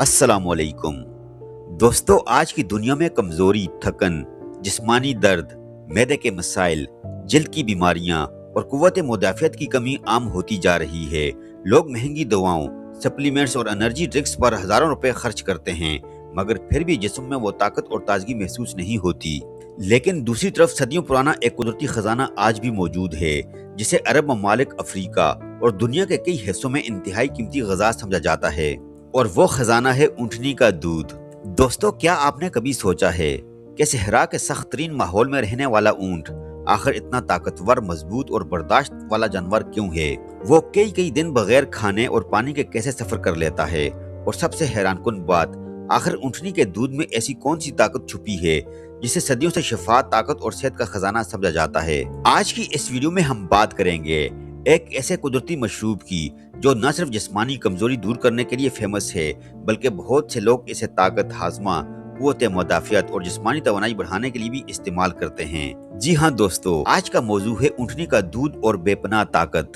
अस्सलामुअलैकुम। दोस्तों, आज की दुनिया में कमजोरी, थकन, जिस्मानी दर्द, मैदे के मसाइल, जल्द की बीमारियां और कुव्वत मुदाफ़ियत की कमी आम होती जा रही है। लोग महंगी दवाओं, सप्लीमेंट्स और एनर्जी ड्रिंक्स पर हजारों रुपए खर्च करते हैं, मगर फिर भी जिस्म में वो ताकत और ताजगी महसूस नहीं होती। लेकिन दूसरी तरफ सदियों पुराना एक कुदरती खजाना आज भी मौजूद है, जिसे अरब ममालिक, अफ्रीका और दुनिया के कई हिस्सों में इंतहाई कीमती गजा समझा जाता है, और वो खजाना है ऊँटनी का दूध। दोस्तों, क्या आपने कभी सोचा है कि सहरा के सख्त तरीन माहौल में रहने वाला ऊँट आखिर इतना ताकतवर, मजबूत और बर्दाश्त वाला जानवर क्यों है? वो कई कई दिन बगैर खाने और पानी के कैसे सफर कर लेता है? और सबसे हैरानकुन बात, आखिर ऊँटनी के दूध में ऐसी कौन सी ताकत छुपी है जिसे सदियों से शिफा, ताकत और सेहत का खजाना समझा जाता है? आज की इस वीडियो में हम बात करेंगे एक ऐसे कुदरती मशरूब की जो न सिर्फ जिस्मानी कमजोरी दूर करने के लिए फेमस है, बल्कि बहुत से लोग इसे ताकत, हाजमा, कुव्वत मुदाफ़ियत और जिस्मानी तवानाई बढ़ाने के लिए भी इस्तेमाल करते हैं। जी हाँ दोस्तों, आज का मौजू है ऊँटनी का दूध और बेपनाह ताकत।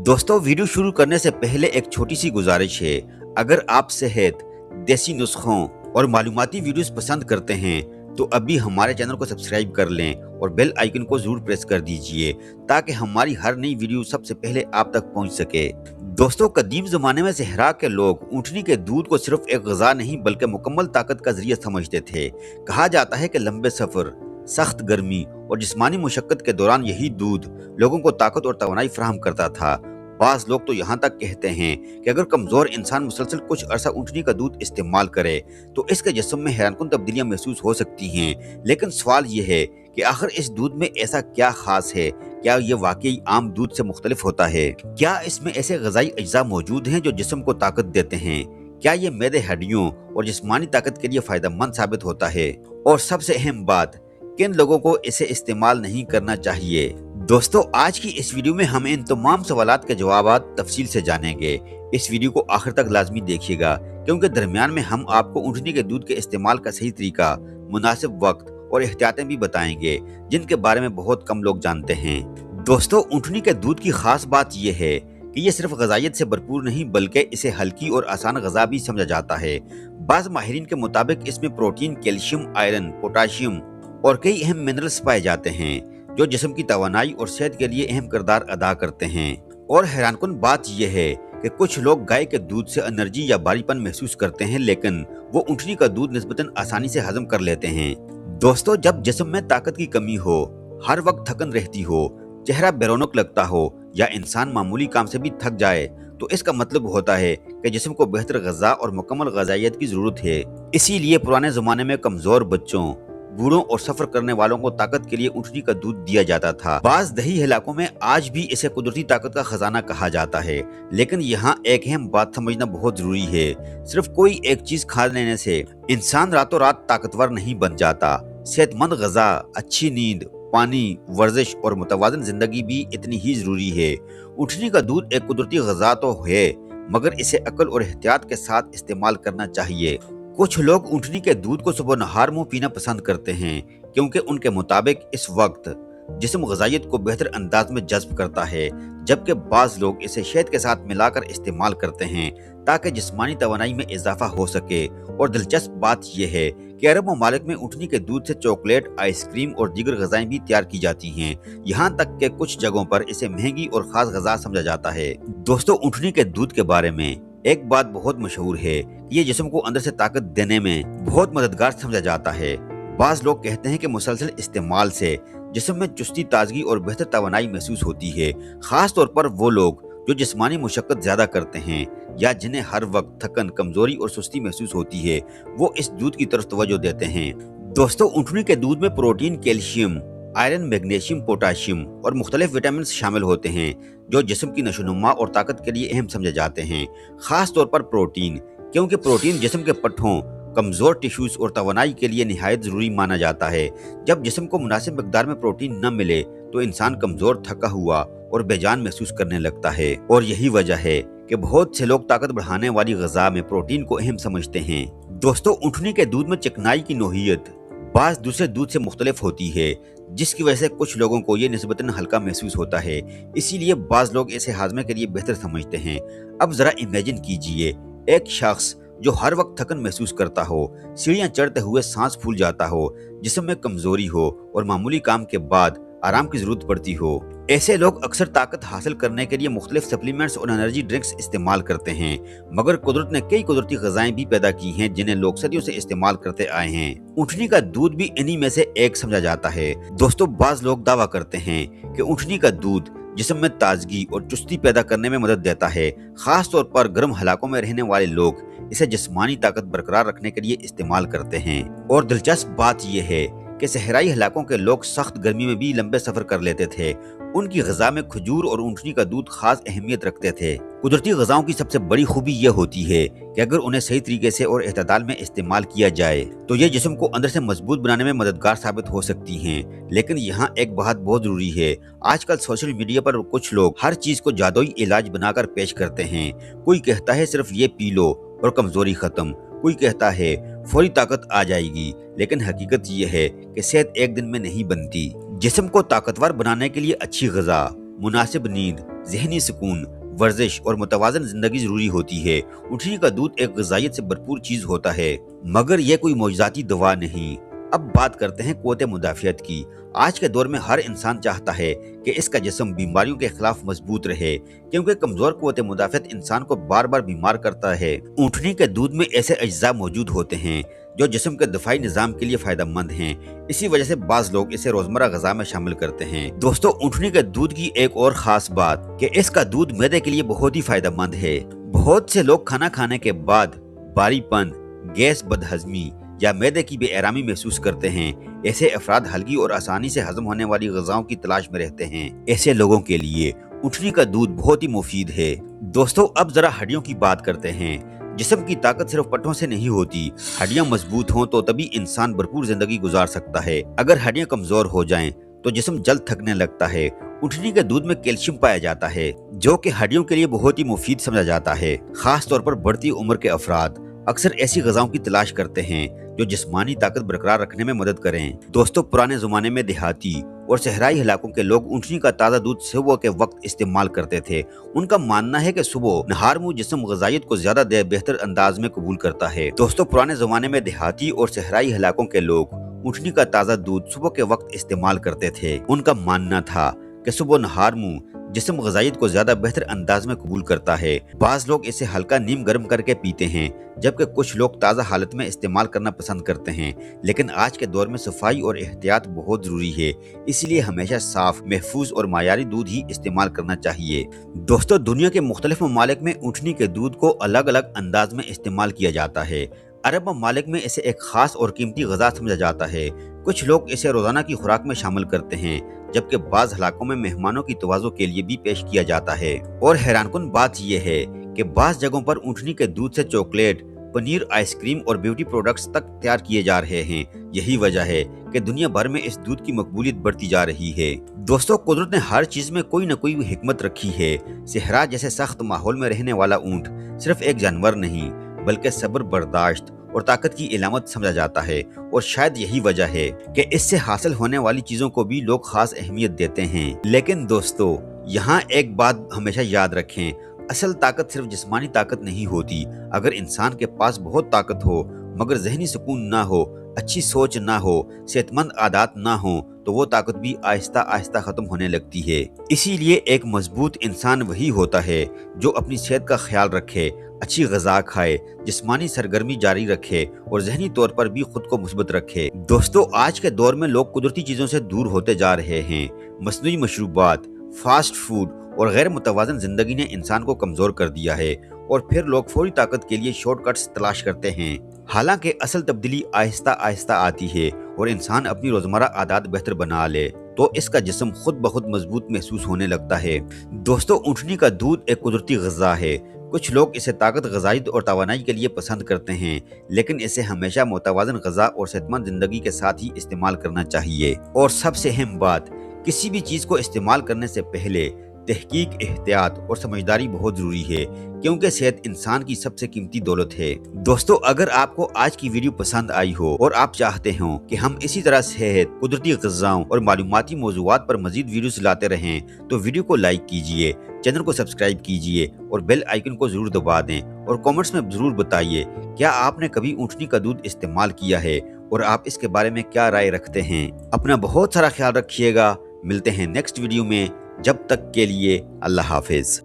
दोस्तों, वीडियो शुरू करने से पहले एक छोटी सी गुजारिश है। अगर आप सेहत, देसी नुस्खों और मालूमाती वीडियोस पसंद करते हैं तो अभी हमारे चैनल को सब्सक्राइब कर लें और बेल आइकन को जरूर प्रेस कर दीजिए, ताकि हमारी हर नई वीडियो सबसे पहले आप तक पहुंच सके। दोस्तों, कदीम जमाने में सहरा के लोग ऊँटनी के दूध को सिर्फ एक ग़िज़ा नहीं बल्कि मुकम्मल ताकत का जरिया समझते थे। कहा जाता है कि लंबे सफर, सख्त गर्मी और जिस्मानी मुशक्कत के दौरान यही दूध लोगों को ताकत और तवानाई फराहम करता था। बाज़ लोग तो यहाँ तक कहते हैं कि अगर कमज़ोर इंसान मुसलसल कुछ अरसा ऊँटनी का दूध इस्तेमाल करे तो इसके जिस्म में हैरानकुन तब्दीलियाँ महसूस हो सकती हैं। लेकिन सवाल ये है कि आखिर इस दूध में ऐसा क्या खास है? क्या ये वाकई आम दूध से मुख्तलिफ होता है? क्या इसमें ऐसे ग़िज़ाई अज्जा मौजूद हैं जो जिस्म को ताकत देते हैं? क्या ये मैदे, हड्डियों और जिस्मानी ताकत के लिए फ़ायदेमंद साबित होता है? और सबसे अहम बात, किन लोगों को इसे इस्तेमाल नहीं करना चाहिए? दोस्तों, आज की इस वीडियो में हम इन तमाम सवालात के जवाब तफसील से जानेंगे। इस वीडियो को आखिर तक लाजमी देखिएगा, क्योंकि दरमियान में हम आपको ऊँटनी के दूध के इस्तेमाल का सही तरीका, मुनासिब वक्त और एहतियातें भी बताएंगे, जिनके बारे में बहुत कम लोग जानते हैं। दोस्तों, ऊँटनी के दूध की खास बात यह है कि ये सिर्फ ग़िज़ाइयत से भरपूर नहीं बल्कि इसे हल्की और आसान ग़िज़ा भी समझा जाता है। बाज़ माहिरीन के मुताबिक इसमें प्रोटीन, कैल्शियम, आयरन, पोटाशियम और कई अहम मिनरल्स पाए जाते हैं जो जिस्म की तवानाई और सेहत के लिए अहम किरदार अदा करते हैं। और हैरानकुन बात यह है कि कुछ लोग गाय के दूध से एनर्जी या भारीपन महसूस करते हैं, लेकिन वो ऊँटनी का दूध निस्बतन आसानी से हजम कर लेते हैं। दोस्तों, जब जिस्म में ताकत की कमी हो, हर वक्त थकन रहती हो, चेहरा बेरौनक लगता हो या इंसान मामूली काम से भी थक जाए, तो इसका मतलब होता है कि जिस्म को बेहतर ग़िज़ा और मुकम्मल ग़िज़ाइयत की जरूरत है। इसीलिए पुराने जमाने में कमजोर बच्चों, बूढ़ों और सफर करने वालों को ताकत के लिए ऊँटनी का दूध दिया जाता था। बाज़ दही इलाकों में आज भी इसे कुदरती ताकत का खजाना कहा जाता है। लेकिन यहाँ एक अहम बात समझना बहुत जरूरी है। सिर्फ कोई एक चीज खा लेने से इंसान रातों रात ताकतवर नहीं बन जाता। सेहतमंद ग़िज़ा, अच्छी नींद, पानी, वर्जिश और मुतवाज़िन जिंदगी भी इतनी ही जरूरी है। ऊँटनी का दूध एक कुदरती ग़िज़ा तो है, मगर इसे अक्ल और एहतियात के साथ इस्तेमाल करना चाहिए। कुछ लोग ऊँटनी के दूध को सुबह नहार मुंह पीना पसंद करते हैं, क्योंकि उनके मुताबिक इस वक्त जिस्म ग़िज़ाइयत को बेहतर अंदाज में जज्ब करता है, जबकि बाज़ लोग इसे शहद के साथ मिलाकर इस्तेमाल करते हैं ताकि जिस्मानी तवानाई में इजाफा हो सके। और दिलचस्प बात यह है कि अरब ममालिक में ऊँटनी के दूध से चॉकलेट, आइसक्रीम और दीगर ग़िज़ाएं भी तैयार की जाती हैं। यहाँ तक कि कुछ जगहों पर इसे महंगी और खास ग़िज़ा समझा जाता है। दोस्तों, ऊँटनी के दूध के बारे में एक बात बहुत मशहूर है कि ये जिस्म को अंदर से ताकत देने में बहुत मददगार समझा जाता है। बाज़ लोग कहते हैं कि मुसलसल इस्तेमाल से जिस्म में चुस्ती, ताजगी और बेहतर तवानाई महसूस होती है। खास तौर पर वो लोग जो जिस्मानी मुशक्कत ज्यादा करते हैं या जिन्हें हर वक्त थकन, कमजोरी और सुस्ती महसूस होती है, वो इस दूध की तरफ तवज्जो देते हैं। दोस्तों, ऊँटनी के दूध में protein, calcium, iron, magnesium, potassium और मुख्तलिफ विटामिन शामिल होते हैं जो जिस्म की नशोनुमा और ताकत के लिए अहम समझे जाते हैं। खास तौर पर प्रोटीन, क्योंकि प्रोटीन जिस्म के पट्ठों, कमजोर टिश्यूज और तवानाई के लिए निहायत जरूरी माना जाता है। जब जिस्म को मुनासिब मकदार में प्रोटीन न मिले तो इंसान कमजोर, थका हुआ और बेजान महसूस करने लगता है। और यही वजह है कि बहुत से लोग ताकत बढ़ाने वाली ग़िज़ा में प्रोटीन को अहम समझते हैं। दोस्तों, ऊँटनी के दूध में चिकनाई की नोहियत बाज़ दूसरे दूध से मुख्तलिफ होती है, जिसकी वजह से कुछ लोगों को ये निस्बतन हल्का महसूस होता है। इसीलिए बाज़ लोग इसे हाजमे के लिए बेहतर समझते हैं। अब जरा इमेजिन कीजिए, एक शख्स जो हर वक्त थकन महसूस करता हो, सीढ़ियां चढ़ते हुए सांस फूल जाता हो, जिस्म में कमजोरी हो और मामूली काम के बाद आराम की जरूरत पड़ती हो। ऐसे लोग अक्सर ताकत हासिल करने के लिए मुख्तलिफ सप्लीमेंट्स और एनर्जी ड्रिंक्स इस्तेमाल करते हैं, मगर कुदरत ने कई कुदरती ग़िज़ाएं भी पैदा की हैं जिन्हें लोग सदियों से इस्तेमाल करते आए हैं। ऊँटनी का दूध भी इन्हीं में से एक समझा जाता है। दोस्तों, बाज़ लोग दावा करते हैं कि ऊँटनी का दूध जिस्म में ताजगी और चुस्ती पैदा करने में मदद देता है। खास तौर पर गर्म इलाकों में रहने वाले लोग इसे जिस्मानी ताकत बरकरार रखने के लिए इस्तेमाल करते हैं। और दिलचस्प बात यह है कि सहराई इलाकों के लोग सख्त गर्मी में भी लंबे सफर कर लेते थे। उनकी ग़िज़ा में खजूर और ऊँटनी का दूध खास अहमियत रखते थे। कुदरती ग़िज़ाओं की सबसे बड़ी खूबी यह होती है कि अगर उन्हें सही तरीके से और एहतियाल में इस्तेमाल किया जाए तो ये जिस्म को अंदर से मजबूत बनाने में मददगार साबित हो सकती हैं। लेकिन यहाँ एक बात बहुत जरूरी है। आजकल सोशल मीडिया पर कुछ लोग हर चीज को जादुई इलाज बनाकर पेश करते हैं। कोई कहता है सिर्फ ये पी लो और कमजोरी खत्म, कोई कहता है फौरी ताकत आ जाएगी, लेकिन हकीकत ये है कि सेहत एक दिन में नहीं बनती। जिस्म को ताकतवर बनाने के लिए अच्छी ग़िज़ा, मुनासिब नींद, ज़हनी सुकून, वर्जिश और मुतवाज़न जिंदगी जरूरी होती है। ऊँटनी का दूध एक ग़िज़ाइयत से भरपूर चीज होता है, मगर यह कोई मौजज़ाती दवा नहीं। अब बात करते हैं क़ुव्वत मुदाफ़ियत की। आज के दौर में हर इंसान चाहता है कि इसका जिस्म बीमारियों के खिलाफ मजबूत रहे, क्योंकि कमजोर क़ुव्वत मुदाफ़ियत इंसान को बार बार बीमार करता है। ऊँटनी के दूध में ऐसे अज्जा मौजूद होते हैं जो जिस्म के दफाई निज़ाम के लिए फायदेमंद हैं। इसी वजह से बाज़ लोग इसे रोजमर्रा ग़िज़ा में शामिल करते हैं। दोस्तों, ऊँटनी के दूध की एक और खास बात कि इसका दूध मैदे के लिए बहुत ही फायदेमंद है। बहुत से लोग खाना खाने के बाद भारीपन, गैस, बदहजमी या मैदे की बेआरामी महसूस करते हैं। ऐसे अफराद हल्की और आसानी से हजम होने वाली ग़िज़ाओं की तलाश में रहते हैं। ऐसे लोगों के लिए ऊँटनी का दूध बहुत ही मुफीद है। दोस्तों, अब जरा हड्डियों की बात करते हैं। जिस्म की ताकत सिर्फ पट्टों से नहीं होती। हड्डियां मजबूत हों तो तभी इंसान भरपूर जिंदगी गुजार सकता है। अगर हड्डियां कमजोर हो जाएं तो जिस्म जल्द थकने लगता है। ऊँटनी के दूध में कैल्शियम पाया जाता है, जो कि हड्डियों के लिए बहुत ही मुफीद समझा जाता है। खास तौर पर बढ़ती उम्र के अफराद अक्सर ऐसी ग़िज़ाओं की तलाश करते हैं जो जिस्मानी ताकत बरकरार रखने में मदद करें। दोस्तों, पुराने ज़माने में देहाती और सहराई इलाकों के लोग ऊँटनी का ताज़ा दूध सुबह के वक्त इस्तेमाल करते थे। उनका मानना है कि सुबह नहार मुँह जिस्म ग़िज़ाइयत को ज्यादा बेहतर अंदाज में कबूल करता है। दोस्तों, पुराने ज़माने में देहाती और सहराई इलाकों के लोग ऊँटनी का ताज़ा दूध सुबह के वक्त इस्तेमाल करते थे। उनका मानना था कि सुबह नहार मुँह जिस्म ग़िज़ाइयत को ज्यादा बेहतर अंदाज में कबूल करता है। बाज़ लोग इसे हल्का नीम गर्म करके पीते हैं, जबकि कुछ लोग ताज़ा हालत में इस्तेमाल करना पसंद करते हैं। लेकिन आज के दौर में सफाई और एहतियात बहुत जरूरी है, इसलिए हमेशा साफ, महफूज और मायारी दूध ही इस्तेमाल करना चाहिए। दोस्तों, दुनिया के मुख्तलिफ ममालिक में ऊँटनी के दूध को अलग अलग अंदाज में इस्तेमाल किया जाता है। अरब ममालिक में इसे एक खास और कीमती ग़िज़ा समझा जाता है। कुछ लोग इसे रोजाना की खुराक में शामिल करते हैं, जबकि बाज़ इलाकों में मेहमानों की तवाज़ो के लिए भी पेश किया जाता है। और हैरानकुन बात यह है कि बाज़ जगहों पर ऊँटनी के दूध से चॉकलेट, पनीर, आइसक्रीम और ब्यूटी प्रोडक्ट्स तक तैयार किए जा रहे हैं। यही वजह है कि दुनिया भर में इस दूध की मकबूलियत बढ़ती जा रही है। दोस्तों, कुदरत ने हर चीज में कोई न कोई हिकमत रखी है। सहरा जैसे सख्त माहौल में रहने वाला ऊँट सिर्फ एक जानवर नहीं, बल्कि सब्र, बर्दाश्त और ताकत की इलामत समझा जाता है। और शायद यही वजह है कि इससे हासिल होने वाली चीजों को भी लोग खास अहमियत देते हैं। लेकिन दोस्तों, यहाँ एक बात हमेशा याद रखें, असल ताकत सिर्फ जिस्मानी ताकत नहीं होती। अगर इंसान के पास बहुत ताकत हो मगर जहनी सुकून ना हो, अच्छी सोच ना हो, सेहतमंद आदत ना हो, तो वो ताकत भी आहिस्ता आहिस्ता खत्म होने लगती है। इसीलिए एक मजबूत इंसान वही होता है जो अपनी सेहत का ख्याल रखे, अच्छी ग़िज़ा खाए, जिस्मानी सरगर्मी जारी रखे और ज़हनी तौर पर भी खुद को मुस्बत रखे। दोस्तों, आज के दौर में लोग कुदरती चीज़ों से दूर होते जा रहे हैं। मसनूई मशरूबात, फास्ट फूड और गैर मुतवाज़न ज़िंदगी ने इंसान को कमज़ोर कर दिया है, और फिर लोग फौरी ताकत के लिए शॉर्टकट्स तलाश करते हैं। हालांकि असल तब्दीली आहिस्ता आहिस्ता आती है, और इंसान अपनी रोज़मर्रा आदत बेहतर बना ले तो इसका जिस्म खुद ब खुद मजबूत महसूस होने लगता है। दोस्तों, ऊँटनी का दूध एक कुदरती ग़िज़ा है। कुछ लोग इसे ताकत, ग़िज़ाइयत और तवानाई के लिए पसंद करते हैं, लेकिन इसे हमेशा मुतवाज़न ग़िज़ा और सेहतमंद ज़िंदगी के साथ ही इस्तेमाल करना चाहिए। और सबसे अहम बात, किसी भी चीज़ को इस्तेमाल करने से पहले تحقیق، احتیاط اور سمجھداری بہت ضروری ہے، کیونکہ صحت انسان کی سب سے قیمتی دولت ہے۔ دوستو، اگر آپ کو آج کی ویڈیو پسند آئی ہو اور آپ چاہتے ہوں کہ ہم اسی طرح صحت، قدرتی غذاؤں اور معلوماتی موضوعات پر مزید ویڈیوز لاتے رہیں تو ویڈیو کو لائک کیجئے، چینل کو سبسکرائب کیجئے اور بیل آئیکن کو ضرور دبا دیں، اور کامنٹس میں ضرور بتائیے کیا آپ نے کبھی اونٹنی کا دودھ استعمال کیا ہے اور آپ اس کے بارے میں کیا رائے رکھتے ہیں۔ اپنا بہت سارا خیال رکھیے گا، ملتے ہیں نیکسٹ ویڈیو میں، جب تک کے لیے اللہ حافظ۔